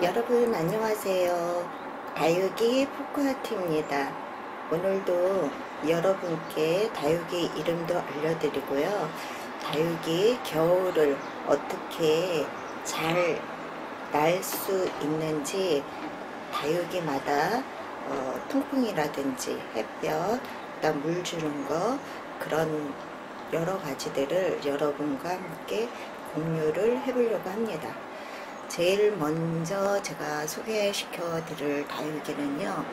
여러분 안녕하세요. 다육이 포크하트입니다. 오늘도 여러분께 다육이 이름도 알려드리고요. 다육이 겨울을 어떻게 잘 날 수 있는지 다육이마다 통풍이라든지 햇볕, 그다음 물 주는 거 그런 여러 가지들을 여러분과 함께 공유를 해보려고 합니다. 제일 먼저 제가 소개시켜 드릴 다육이는요,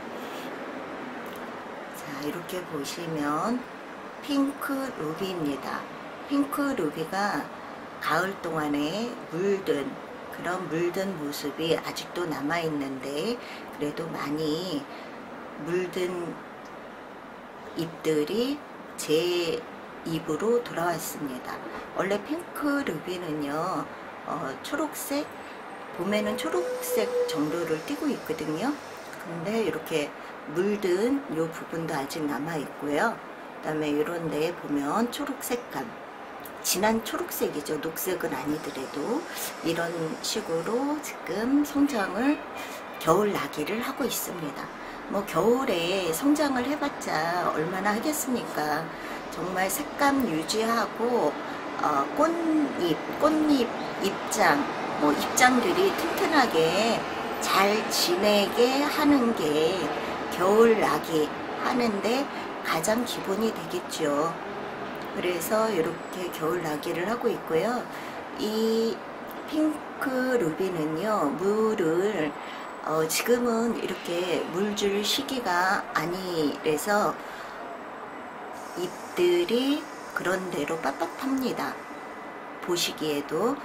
자, 이렇게 보시면 핑크 루비입니다. 핑크 루비가 가을 동안에 그런 물든 모습이 아직도 남아 있는데, 그래도 많이 물든 잎들이 제 잎으로 돌아왔습니다. 원래 핑크 루비는요, 초록색, 봄에는 초록색 정도를 띠고 있거든요. 근데 이렇게 물든 이 부분도 아직 남아 있고요. 그 다음에 이런 데 보면 초록색감, 진한 초록색이죠. 녹색은 아니더라도 이런 식으로 지금 성장을 겨울 나기를 하고 있습니다. 뭐 겨울에 성장을 해봤자 얼마나 하겠습니까? 정말 색감 유지하고 꽃잎 입장들이 튼튼하게 잘 지내게 하는 게 겨울 나기 하는데 가장 기본이 되겠죠. 그래서 이렇게 겨울 나기를 하고 있고요. 이 핑크 루비는요, 물을 지금은 이렇게 물 줄 시기가 아니라서 잎들이 그런 대로 빳빳합니다. 보시기에도.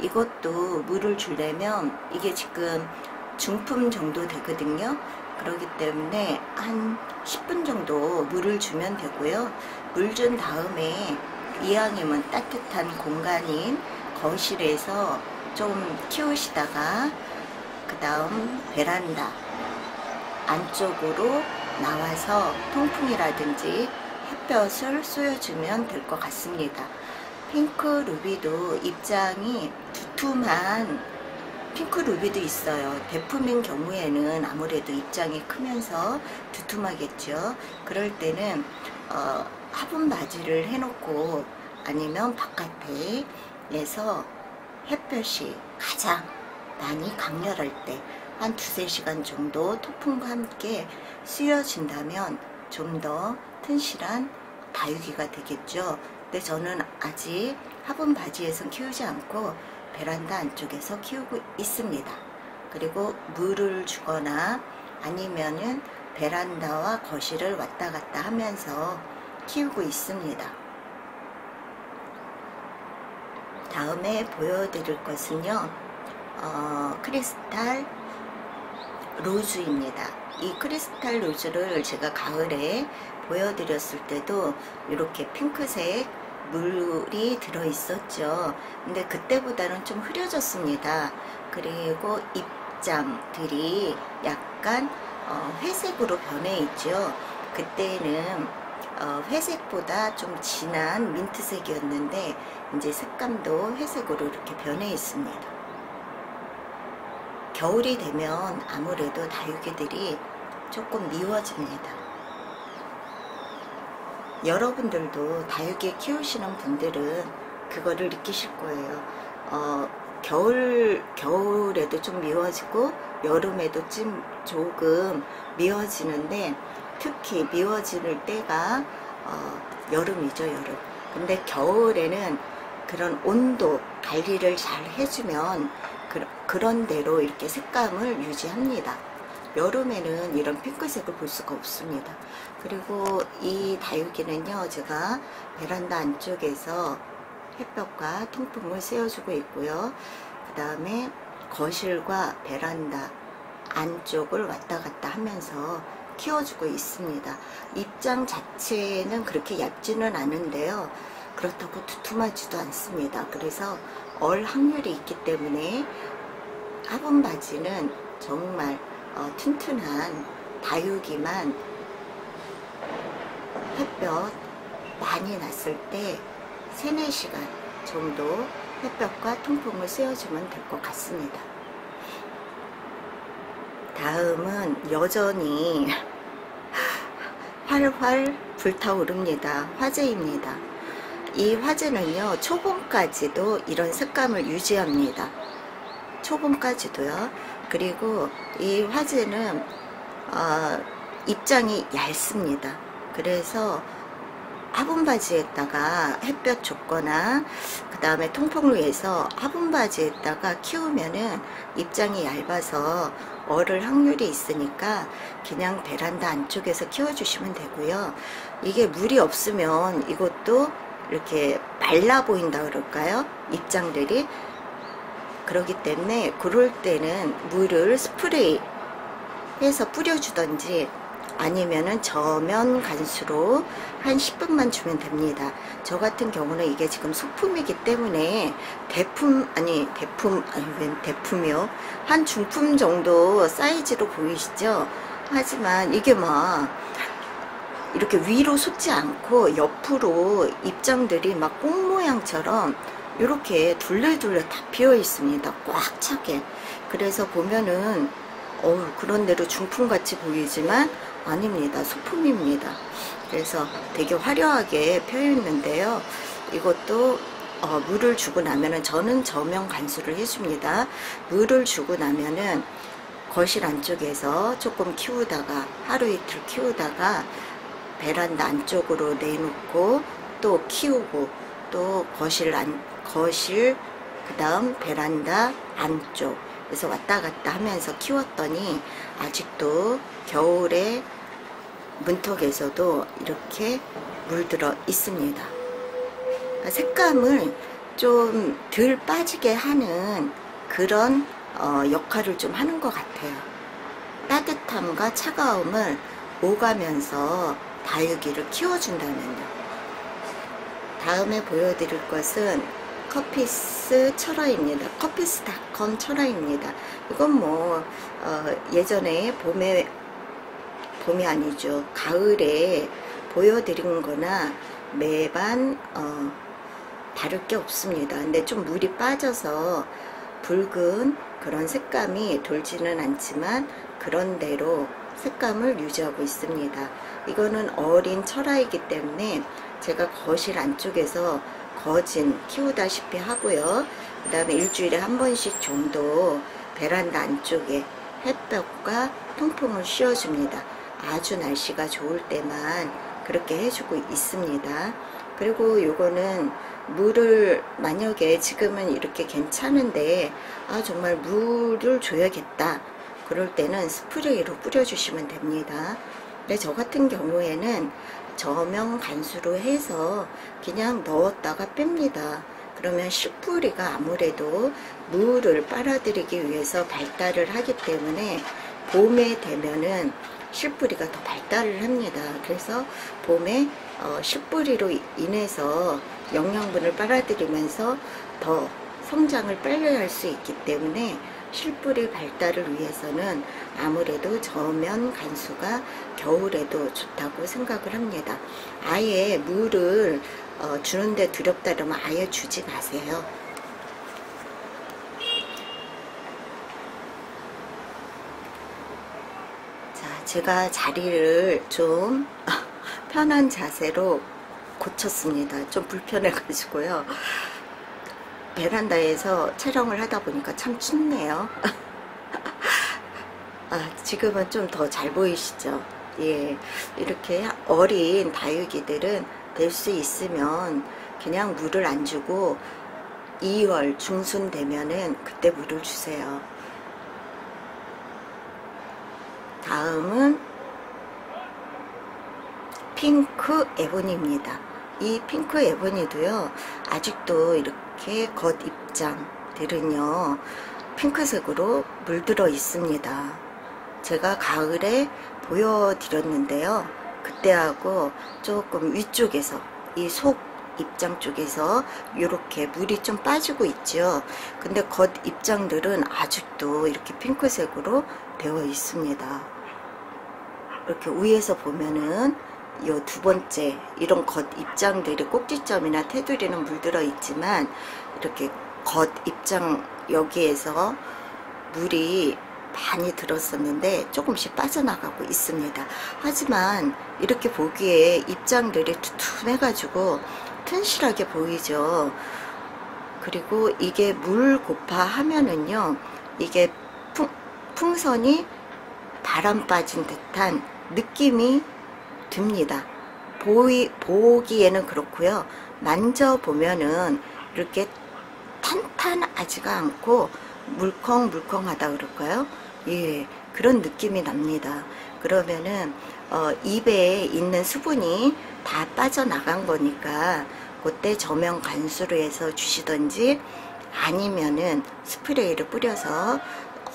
이것도 물을 주려면 이게 지금 중품 정도 되거든요. 그렇기 때문에 한 10분 정도 물을 주면 되고요. 물 준 다음에 이왕이면 따뜻한 공간인 거실에서 좀 키우시다가 그 다음 베란다 안쪽으로 나와서 통풍이라든지 햇볕을 쏘여주면 될 것 같습니다. 핑크 루비도 입장이 두툼한 핑크 루비도 있어요. 대품인 경우에는 아무래도 입장이 크면서 두툼하겠죠. 그럴 때는 화분 바지를 해놓고 아니면 바깥에서 햇볕이 가장 많이 강렬할 때 한 2~3시간 정도 통풍과 함께 씌워진다면 좀 더 튼실한 다육이가 되겠죠. 근데 저는 아직 화분 바지에서 키우지 않고 베란다 안쪽에서 키우고 있습니다. 그리고 물을 주거나 아니면은 베란다와 거실을 왔다 갔다 하면서 키우고 있습니다. 다음에 보여드릴 것은요, 크리스탈 로즈입니다. 이 크리스탈 로즈를 제가 가을에 보여드렸을 때도 이렇게 핑크색 물이 들어 있었죠. 근데 그때보다는 좀 흐려졌습니다. 그리고 잎장들이 약간 회색으로 변해 있죠. 그때는 회색보다 좀 진한 민트색이었는데 이제 색감도 회색으로 이렇게 변해 있습니다. 겨울이 되면 아무래도 다육이들이 조금 미워집니다. 여러분들도 다육이 키우시는 분들은 그거를 느끼실 거예요. 겨울에도 좀 미워지고 여름에도 조금 미워지는데, 특히 미워지는 때가 여름이죠, 여름. 근데 겨울에는 그런 온도 관리를 잘 해주면 그런 대로 이렇게 색감을 유지합니다. 여름에는 이런 핑크색을 볼 수가 없습니다. 그리고 이 다육이는요, 제가 베란다 안쪽에서 햇볕과 통풍을 쐬어주고 있고요. 그 다음에 거실과 베란다 안쪽을 왔다 갔다 하면서 키워주고 있습니다. 입장 자체는 그렇게 얇지는 않은데요, 그렇다고 두툼하지도 않습니다. 그래서 얼 확률이 있기 때문에 화분 바지는 정말 튼튼한 다육이만 햇볕 많이 났을 때 3~4시간 정도 햇볕과 통풍을 쐬어주면 될 것 같습니다. 다음은 여전히 활활 불타오릅니다. 화재입니다. 이 화재는요, 초봄까지도 이런 색감을 유지합니다. 초봄까지도요. 그리고 이 화재는 입장이 얇습니다. 그래서 화분 바지에다가 햇볕 줬거나 그 다음에 통풍루에서 화분 바지에다가 키우면은 입장이 얇아서 얼을 확률이 있으니까 그냥 베란다 안쪽에서 키워주시면 되고요. 이게 물이 없으면 이것도 이렇게 말라 보인다 그럴까요? 입장들이. 그렇기 때문에 그럴 때는 물을 스프레이 해서 뿌려주던지 아니면은 저면 간수로 한 10분만 주면 됩니다. 저 같은 경우는 이게 지금 소품이기 때문에 웬 대품이요? 한 중품 정도 사이즈로 보이시죠? 하지만 이게 막 이렇게 위로 솟지 않고 옆으로 입장들이 막 꽃 모양처럼 이렇게 둘레둘레 다 피어 있습니다. 꽉 차게. 그래서 보면은 그런 대로 중품같이 보이지만 아닙니다. 소품입니다. 그래서 되게 화려하게 펴 있는데요. 이것도 물을 주고 나면은, 저는 저면 간수를 해줍니다. 물을 주고 나면은 거실 안쪽에서 조금 키우다가 하루 이틀 키우다가 베란다 안쪽으로 내놓고 또 키우고, 또 거실 그 다음 베란다 안쪽, 그래서 왔다 갔다 하면서 키웠더니 아직도 겨울에 문턱에서도 이렇게 물들어 있습니다. 색감을 좀 덜 빠지게 하는 그런 역할을 좀 하는 것 같아요. 따뜻함과 차가움을 오가면서 다육이를 키워준다면요. 다음에 보여드릴 것은 커피스 철화입니다. 커피스닷컴 철화입니다. 이건 뭐 예전에 봄이 아니죠, 가을에 보여드린 거나 매반 다를 게 없습니다. 근데 좀 물이 빠져서 붉은 그런 색감이 돌지는 않지만 그런대로 색감을 유지하고 있습니다. 이거는 어린 철화이기 때문에 제가 거실 안쪽에서 거진 키우다시피 하고요. 그 다음에 일주일에 한 번씩 정도 베란다 안쪽에 햇볕과 통풍을 씌워줍니다. 아주 날씨가 좋을 때만 그렇게 해주고 있습니다. 그리고 요거는 물을, 만약에 지금은 이렇게 괜찮은데 정말 물을 줘야겠다 그럴 때는 스프레이로 뿌려주시면 됩니다. 근데 저 같은 경우에는 저면 간수로 해서 그냥 넣었다가 뺍니다. 그러면 실뿌리가 아무래도 물을 빨아들이기 위해서 발달을 하기 때문에 봄에 되면은 실뿌리가 더 발달을 합니다. 그래서 봄에 실뿌리로 인해서 영양분을 빨아들이면서 더 성장을 빨리 할 수 있기 때문에 실뿌리 발달을 위해서는 아무래도 저면 간수가 겨울에도 좋다고 생각을 합니다. 아예 물을 주는데 두렵다 그러면 아예 주지 마세요. 자, 제가 자리를 좀 편한 자세로 고쳤습니다. 좀 불편해 가지고요. 베란다에서 촬영을 하다 보니까 참 춥네요. 지금은 좀 더 잘 보이시죠? 예, 이렇게 어린 다육이들은 될 수 있으면 그냥 물을 안 주고 2월 중순 되면은 그때 물을 주세요. 다음은 핑크 에보니입니다. 이 핑크 에보니도요, 아직도 이렇게 겉입장들은요 핑크색으로 물들어 있습니다. 제가 가을에 보여드렸는데요, 그때하고 조금 위쪽에서, 이 속 입장 쪽에서 이렇게 물이 좀 빠지고 있죠. 근데 겉 입장들은 아직도 이렇게 핑크색으로 되어 있습니다. 이렇게 위에서 보면은 요 두 번째 이런 겉 입장들이 꼭지점이나 테두리는 물들어 있지만 이렇게 겉 입장 여기에서 물이 많이 들었었는데 조금씩 빠져나가고 있습니다. 하지만 이렇게 보기에 입장들이 두툼해 가지고 튼실하게 보이죠. 그리고 이게 물 곱하 하면은요, 이게 풍선이 바람 빠진 듯한 느낌이 듭니다. 보기에는 그렇고요. 만져보면은 이렇게 탄탄하지가 않고 물컹물컹하다 그럴까요? 예, 그런 느낌이 납니다. 그러면은 입에 있는 수분이 다 빠져나간 거니까 그때 저면 간수로 해서 주시던지 아니면은 스프레이를 뿌려서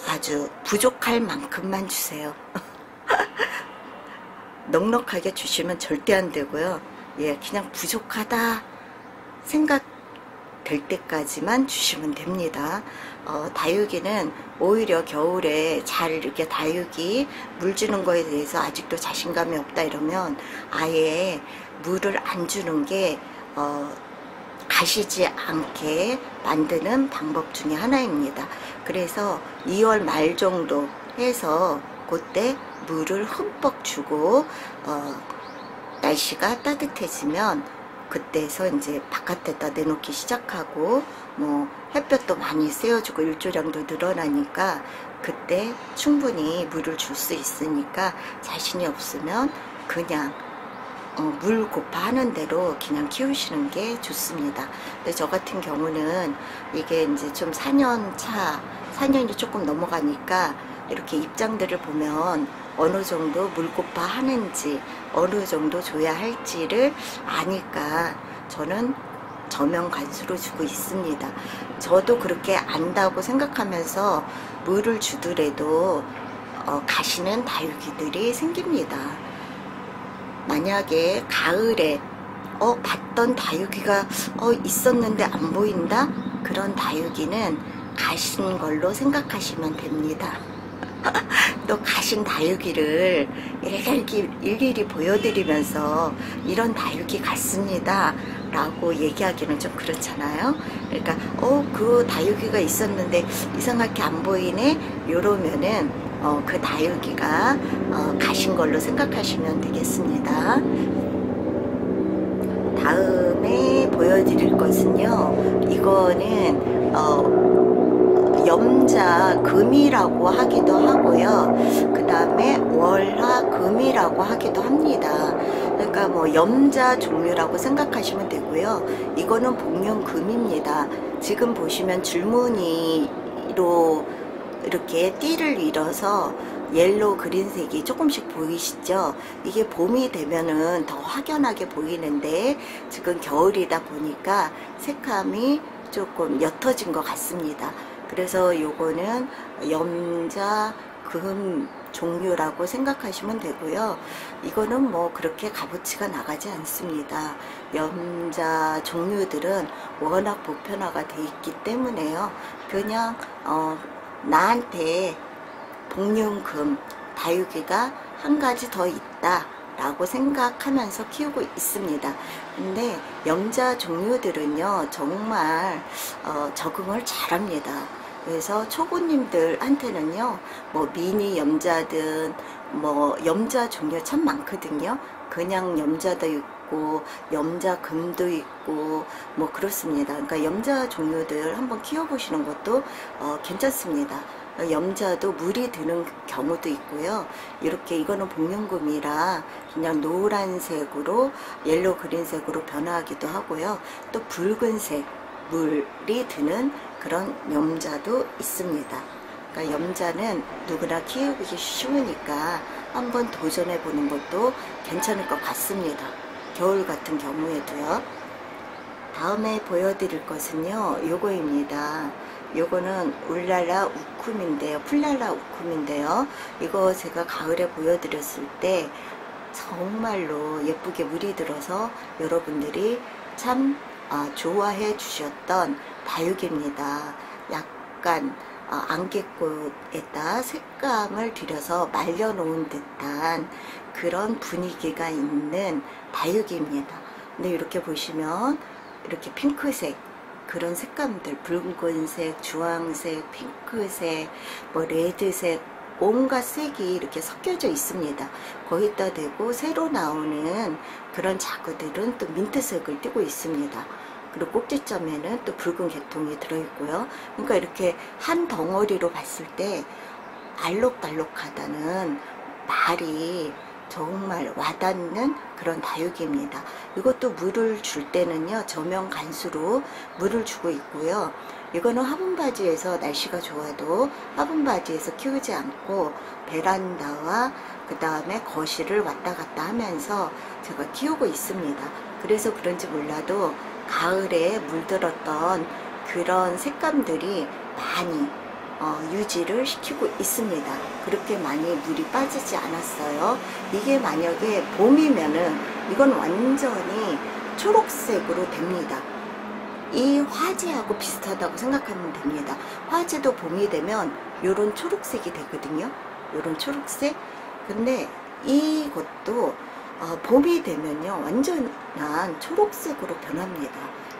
아주 부족할 만큼만 주세요. 넉넉하게 주시면 절대 안 되고요. 예, 그냥 부족하다 생각될 때까지만 주시면 됩니다. 다육이는 오히려 겨울에 잘 이렇게 다육이 물 주는 거에 대해서 아직도 자신감이 없다 이러면 아예 물을 안 주는 게 가시지 않게 만드는 방법 중에 하나입니다. 그래서 2월 말 정도 해서 그때 물을 흠뻑 주고 날씨가 따뜻해지면 그때서 이제 바깥에다 내놓기 시작하고 뭐 햇볕도 많이 쐬어주고 일조량도 늘어나니까 그때 충분히 물을 줄 수 있으니까 자신이 없으면 그냥 물 곱하 하는 대로 그냥 키우시는 게 좋습니다. 근데 저 같은 경우는 이게 이제 좀 4년이 조금 넘어가니까 이렇게 입장들을 보면 어느 정도 물 곱하 하는지 어느 정도 줘야 할지를 아니까 저는 저면 간수로 주고 있습니다. 저도 그렇게 안다고 생각하면서 물을 주더라도 가시는 다육이들이 생깁니다. 만약에 가을에 봤던 다육이가 있었는데 안 보인다? 그런 다육이는 가신 걸로 생각하시면 됩니다. 또 가신 다육이를 일일이 보여드리면서 이런 다육이 같습니다 라고 얘기하기는 좀 그렇잖아요. 그러니까 그 다육이가 있었는데 이상하게 안 보이네 이러면은 그 다육이가 가신 걸로 생각하시면 되겠습니다. 다음에 보여드릴 것은요, 이거는 염자금이라고 하기도 하고요. 그 다음에 월화금이라고 하기도 합니다. 그러니까 뭐 염자 종류라고 생각하시면 되고요. 이거는 복륜금입니다. 지금 보시면 줄무늬로 이렇게 띠를 이뤄서 옐로우 그린색이 조금씩 보이시죠? 이게 봄이 되면은 더 확연하게 보이는데 지금 겨울이다 보니까 색감이 조금 옅어진 것 같습니다. 그래서 요거는 염자금 종류라고 생각하시면 되고요. 이거는 뭐 그렇게 값어치가 나가지 않습니다. 염자 종류들은 워낙 보편화가 돼 있기 때문에요. 그냥 나한테 복륜금 다육이가 한 가지 더 있다 라고 생각하면서 키우고 있습니다. 근데 염자 종류들은요 정말 적응을 잘합니다. 그래서 초보님들한테는요 뭐 미니 염자든 뭐 염자 종류 참 많거든요. 그냥 염자도 있고 염자금도 있고 뭐 그렇습니다. 그러니까 염자 종류들 한번 키워보시는 것도 괜찮습니다. 염자도 물이 드는 경우도 있고요. 이렇게 이거는 복륜금이라 그냥 노란색으로 옐로우 그린색으로 변화하기도 하고요. 또 붉은색 물이 드는 그런 염자도 있습니다. 그러니까 염자는 누구나 키우기 쉬우니까 한번 도전해 보는 것도 괜찮을 것 같습니다. 겨울 같은 경우에도요. 다음에 보여드릴 것은요 요거입니다. 요거는 울랄라 우쿰인데요, 풀랄라 우쿰인데요, 이거 제가 가을에 보여드렸을 때 정말로 예쁘게 물이 들어서 여러분들이 참 좋아해 주셨던 다육입니다. 약간 안개꽃에다 색감을 들여서 말려놓은 듯한 그런 분위기가 있는 다육입니다. 근데 이렇게 보시면 이렇게 핑크색 그런 색감들, 붉은색, 주황색, 핑크색, 뭐 레드색 온갖 색이 이렇게 섞여져 있습니다. 거기다 대고 새로 나오는 그런 자구들은 또 민트색을 띠고 있습니다. 그리고 꼭지점에는 또 붉은 계통이 들어있고요. 그러니까 이렇게 한 덩어리로 봤을 때 알록달록하다는 말이 정말 와닿는 그런 다육이입니다. 이것도 물을 줄 때는요, 저면 간수로 물을 주고 있고요. 이거는 화분바지에서 날씨가 좋아도 화분바지에서 키우지 않고 베란다와 그 다음에 거실을 왔다 갔다 하면서 제가 키우고 있습니다. 그래서 그런지 몰라도 가을에 물들었던 그런 색감들이 많이 유지를 시키고 있습니다. 그렇게 많이 물이 빠지지 않았어요. 이게 만약에 봄이면은 이건 완전히 초록색으로 됩니다. 이 화재하고 비슷하다고 생각하면 됩니다. 화재도 봄이 되면 요런 초록색이 되거든요. 요런 초록색. 근데 이것도 봄이 되면요, 완전한 초록색으로 변합니다.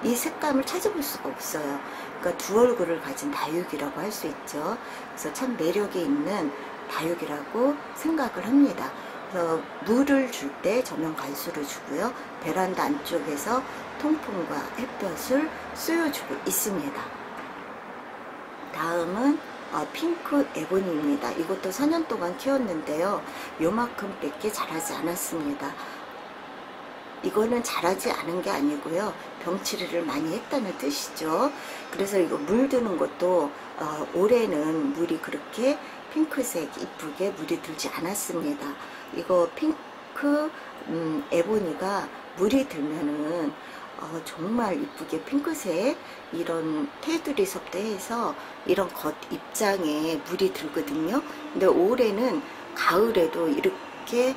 이 색감을 찾아볼 수가 없어요. 그러니까 두 얼굴을 가진 다육이라고 할 수 있죠. 그래서 참 매력이 있는 다육이라고 생각을 합니다. 그래서 물을 줄 때 저면 간수를 주고요. 베란다 안쪽에서 통풍과 햇볕을 쏘여주고 있습니다. 다음은 핑크 에보니입니다. 이것도 4년 동안 키웠는데요. 요만큼 밖에 자라지 않았습니다. 이거는 자라지 않은 게 아니고요, 병치레를 많이 했다는 뜻이죠. 그래서 이거 물드는 것도 올해는 물이 그렇게 핑크색 이쁘게 물이 들지 않았습니다. 이거 핑크 에보니가 물이 들면은 정말 이쁘게 핑크색 이런 테두리석도 해서 이런 겉 입장에 물이 들거든요. 근데 올해는 가을에도 이렇게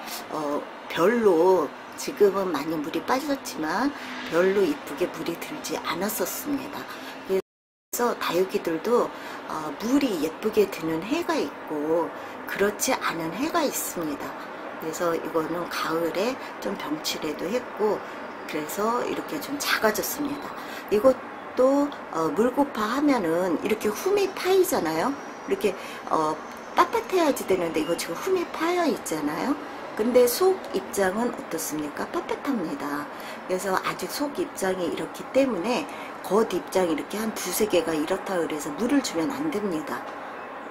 별로, 지금은 많이 물이 빠졌지만 별로 이쁘게 물이 들지 않았었습니다. 그래서 다육이들도 물이 예쁘게 드는 해가 있고 그렇지 않은 해가 있습니다. 그래서 이거는 가을에 좀 병치레도 했고 그래서 이렇게 좀 작아졌습니다. 이것도 물고파 하면은 이렇게 흠이 파이잖아요. 이렇게 빳빳해야지 되는데 이거 지금 흠이 파여 있잖아요. 근데 속 입장은 어떻습니까? 빳빳합니다. 그래서 아직 속 입장이 이렇기 때문에 겉 입장이 이렇게 한 두세 개가 이렇다 그래서 물을 주면 안 됩니다.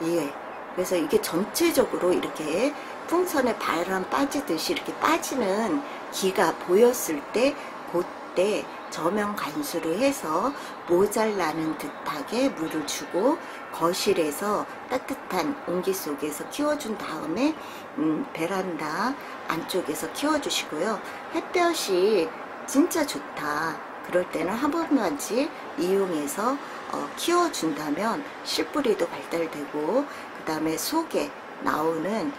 예. 그래서 이게 전체적으로 이렇게 풍선에 바람 빠지듯이 이렇게 빠지는 기가 보였을 때 그때 저면 간수를 해서 모자라는 듯하게 물을 주고 거실에서 따뜻한 온기 속에서 키워준 다음에 베란다 안쪽에서 키워주시고요. 햇볕이 진짜 좋다 그럴 때는 화분바지 이용해서 키워준다면 씨뿌리도 발달되고 그 다음에 속에 나오는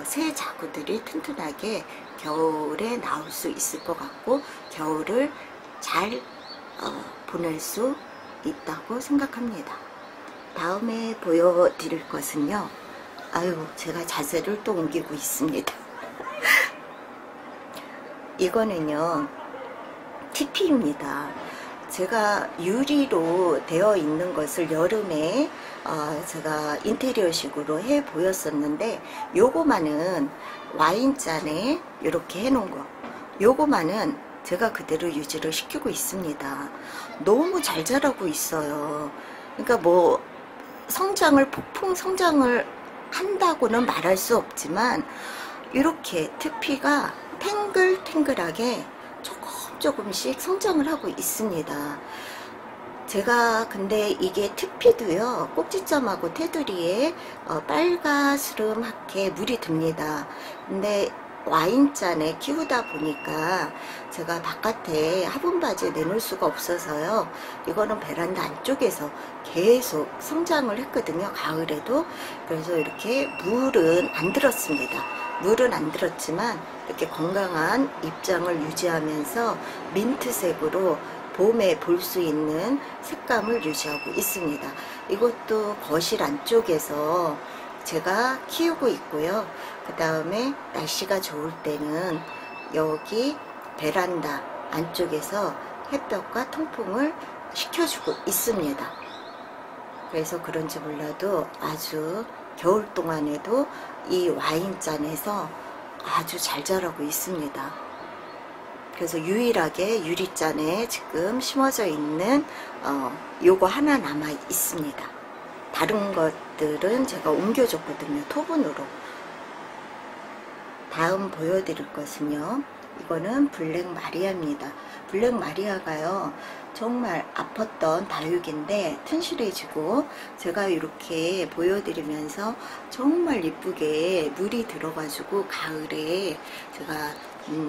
새 자구들이 튼튼하게 겨울에 나올 수 있을 것 같고 겨울을 잘 보낼 수 있다고 생각합니다. 다음에 보여드릴 것은요, 아유 제가 자세를 또 옮기고 있습니다. 이거는요 TP입니다. 제가 유리로 되어 있는 것을 여름에 제가 인테리어식으로 해 보였었는데 요거만은 와인잔에 이렇게 해 놓은 거, 요거만은 제가 그대로 유지를 시키고 있습니다. 너무 잘 자라고 있어요. 그러니까 뭐 성장을 폭풍 성장을 한다고는 말할 수 없지만 이렇게 TP가 탱글탱글하게 조금씩 성장을 하고 있습니다. 제가 근데 이게 TP도요 꼭지점하고 테두리에 빨가스름하게 물이 듭니다. 근데 와인잔에 키우다 보니까 제가 바깥에 화분바지에 내놓을 수가 없어서요, 이거는 베란다 안쪽에서 계속 성장을 했거든요, 가을에도. 그래서 이렇게 물은 안 들었습니다. 물은 안 들었지만 이렇게 건강한 입장을 유지하면서 민트색으로 봄에 볼 수 있는 색감을 유지하고 있습니다. 이것도 거실 안쪽에서 제가 키우고 있고요. 그 다음에 날씨가 좋을 때는 여기 베란다 안쪽에서 햇볕과 통풍을 시켜주고 있습니다. 그래서 그런지 몰라도 아주 겨울 동안에도 이 와인잔에서 아주 잘 자라고 있습니다. 그래서 유일하게 유리잔에 지금 심어져 있는 요거 하나 남아 있습니다. 다른 것들은 제가 옮겨줬거든요, 토분으로. 다음 보여드릴 것은요, 이거는 블랙 마리아입니다. 블랙 마리아가요, 정말 아팠던 다육인데 튼실해지고, 제가 이렇게 보여드리면서 정말 예쁘게 물이 들어가지고 가을에 제가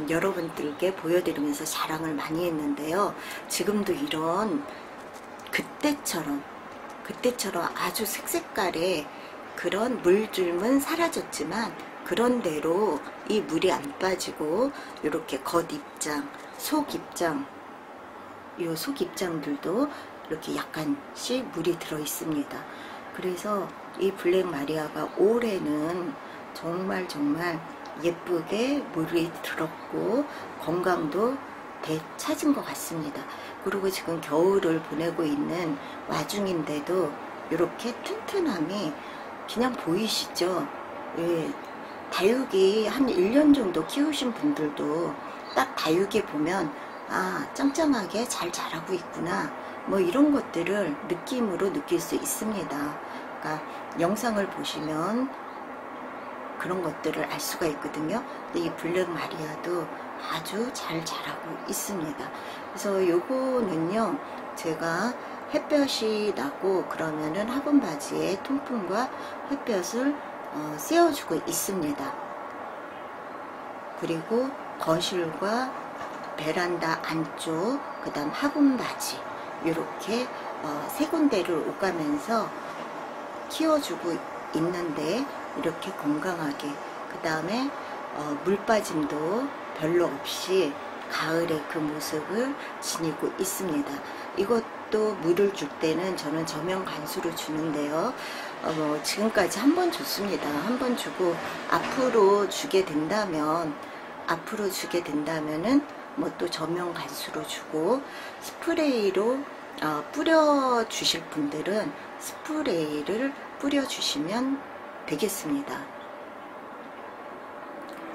여러분들께 보여드리면서 자랑을 많이 했는데요. 지금도 이런 그때처럼 아주 색색깔의 그런 물줄은 사라졌지만, 그런대로 이 물이 안 빠지고 이렇게 겉입장, 속입장, 이 속입장들도 이렇게 약간씩 물이 들어 있습니다. 그래서 이 블랙 마리아가 올해는 정말 예쁘게 물이 들었고 건강도 되찾은 것 같습니다. 그리고 지금 겨울을 보내고 있는 와중인데도 이렇게 튼튼함이 그냥 보이시죠? 예, 다육이 한 1년 정도 키우신 분들도 딱 다육이 보면 아, 짱짱하게 잘 자라고 있구나, 뭐 이런 것들을 느낌으로 느낄 수 있습니다. 그러니까 영상을 보시면 그런 것들을 알 수가 있거든요. 근데 이 블랙 마리아도 아주 잘 자라고 있습니다. 그래서 요거는요, 제가 햇볕이 나고 그러면은 화분 바지에 통풍과 햇볕을 쐬어주고 있습니다. 그리고 거실과 베란다 안쪽, 그 다음 화분 바지, 이렇게 세 군데를 오가면서 키워주고 있는데 이렇게 건강하게, 그 다음에 물 빠짐도 별로 없이 가을의 그 모습을 지니고 있습니다. 이것도 물을 줄 때는 저는 저면 간수를 주는데요. 지금까지 한 번 줬습니다. 한 번 주고 앞으로 주게 된다면은 뭐 또 저면 간수로 주고, 스프레이로 뿌려 주실 분들은 스프레이를 뿌려 주시면 되겠습니다.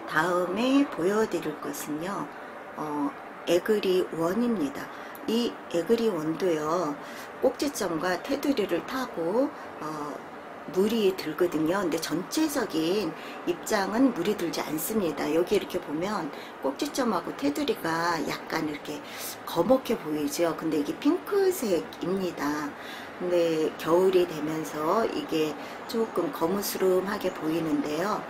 다음에 보여드릴 것은요, 에그리 원입니다. 이 에그리 원도요, 꼭지점과 테두리를 타고 물이 들거든요. 근데 전체적인 입장은 물이 들지 않습니다. 여기 이렇게 보면 꼭지점하고 테두리가 약간 이렇게 거먹게 보이죠. 근데 이게 핑크색입니다. 근데 겨울이 되면서 이게 조금 거무스름하게 보이는데요.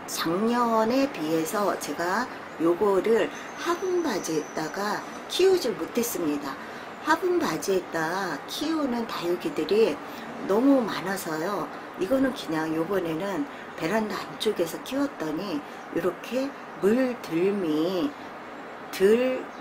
작년에 비해서 제가 요거를 화분 바지에다가 키우질 못했습니다. 화분 바지에다 키우는 다육이들이 너무 많아서요. 이거는 그냥 요번에는 베란다 안쪽에서 키웠더니 이렇게 물들미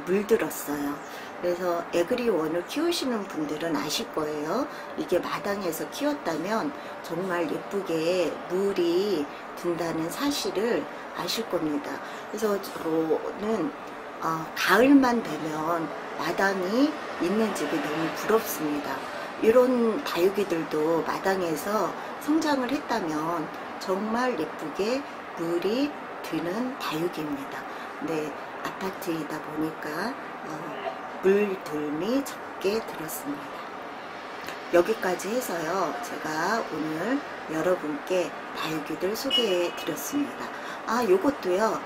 물들었어요. 그래서 에그리원을 키우시는 분들은 아실 거예요. 이게 마당에서 키웠다면 정말 예쁘게 물이 든다는 사실을 아실 겁니다. 그래서 저는 가을만 되면 마당이 있는 집이 너무 부럽습니다. 이런 다육이들도 마당에서 성장을 했다면 정말 예쁘게 물이 드는 다육입니다. 근데 아파트이다 보니까 물들미 적게 들었습니다. 여기까지 해서요, 제가 오늘 여러분께 다육이들 소개해 드렸습니다. 요것도요,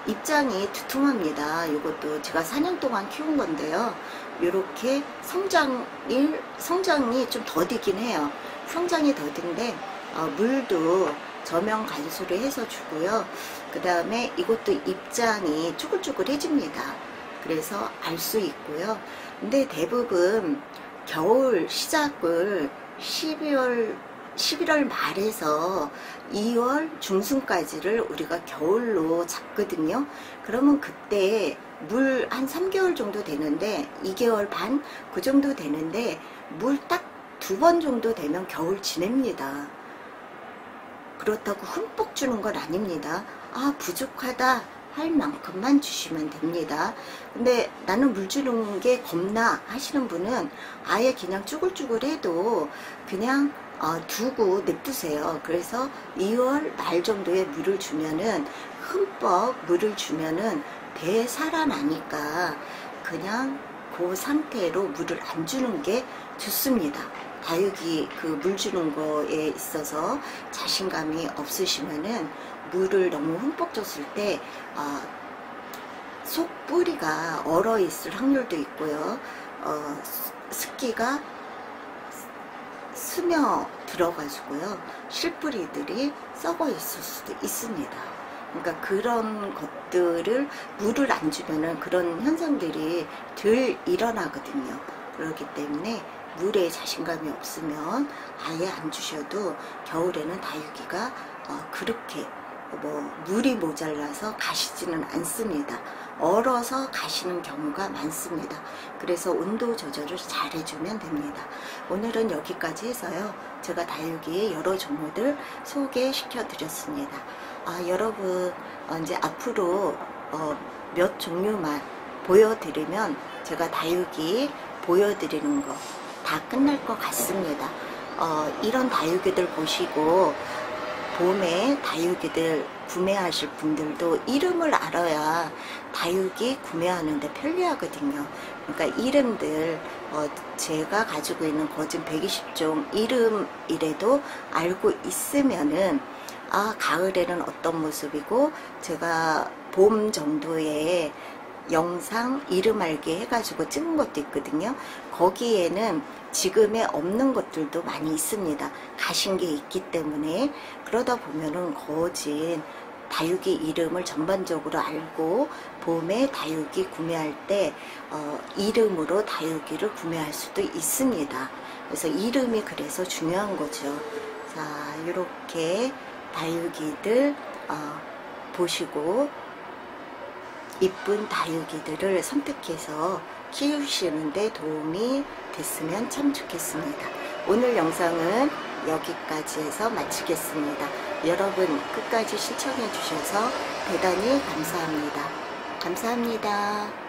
입장이 두툼합니다. 이것도 제가 4년 동안 키운 건데요. 이렇게 성장이 좀 더디긴 해요. 성장이 더딘데 물도 저면 간수를 해서 주고요. 그 다음에 이것도 입장이 쭈글쭈글해집니다. 그래서 알 수 있고요. 근데 대부분 겨울 시작을 11월 말에서 2월 중순까지를 우리가 겨울로 잡거든요. 그러면 그때 물 한 3개월 정도 되는데, 2개월 반 그 정도 되는데 물 딱 2번 정도 되면 겨울 지냅니다. 그렇다고 흠뻑 주는 건 아닙니다. 부족하다 할 만큼만 주시면 됩니다. 근데 나는 물 주는 게 겁나 하시는 분은 아예 그냥 쭈글쭈글 해도 그냥 두고 냅두세요. 그래서 2월 말 정도에 물을 주면은, 흠뻑 물을 주면은 배에 살아나니까 그냥 그 상태로 물을 안 주는 게 좋습니다. 다육이 그 물 주는 거에 있어서 자신감이 없으시면은 물을 너무 흠뻑 줬을 때 속 뿌리가 얼어 있을 확률도 있고요. 습기가 스며 들어가지고요, 실뿌리들이 썩어 있을 수도 있습니다. 그러니까 그런 것들을 물을 안 주면은 그런 현상들이 덜 일어나거든요. 그렇기 때문에 물에 자신감이 없으면 아예 안 주셔도 겨울에는 다육이가 그렇게 물이 모자라서 가시지는 않습니다. 얼어서 가시는 경우가 많습니다. 그래서 온도 조절을 잘 해주면 됩니다. 오늘은 여기까지 해서요, 제가 다육이의 여러 종류들 소개시켜 드렸습니다. 여러분, 이제 앞으로 몇 종류만 보여드리면 제가 다육이 보여드리는 거 다 끝날 것 같습니다. 이런 다육이들 보시고 봄에 다육이들 구매하실 분들도 이름을 알아야 다육이 구매하는데 편리하거든요. 그러니까 이름들, 제가 가지고 있는 거진 120종 이름이라도 알고 있으면은 가을에는 어떤 모습이고, 제가 봄 정도에 영상 이름 알기 해가지고 찍은 것도 있거든요. 거기에는 지금에 없는 것들도 많이 있습니다. 가신 게 있기 때문에. 그러다 보면은 거진 다육이 이름을 전반적으로 알고 봄에 다육이 구매할 때 이름으로 다육이를 구매할 수도 있습니다. 그래서 이름이 그래서 중요한 거죠. 자, 이렇게 다육이들 보시고 이쁜 다육이들을 선택해서 키우시는데 도움이 됐으면 참 좋겠습니다. 오늘 영상은 여기까지 해서 마치겠습니다. 여러분 끝까지 시청해 주셔서 대단히 감사합니다. 감사합니다.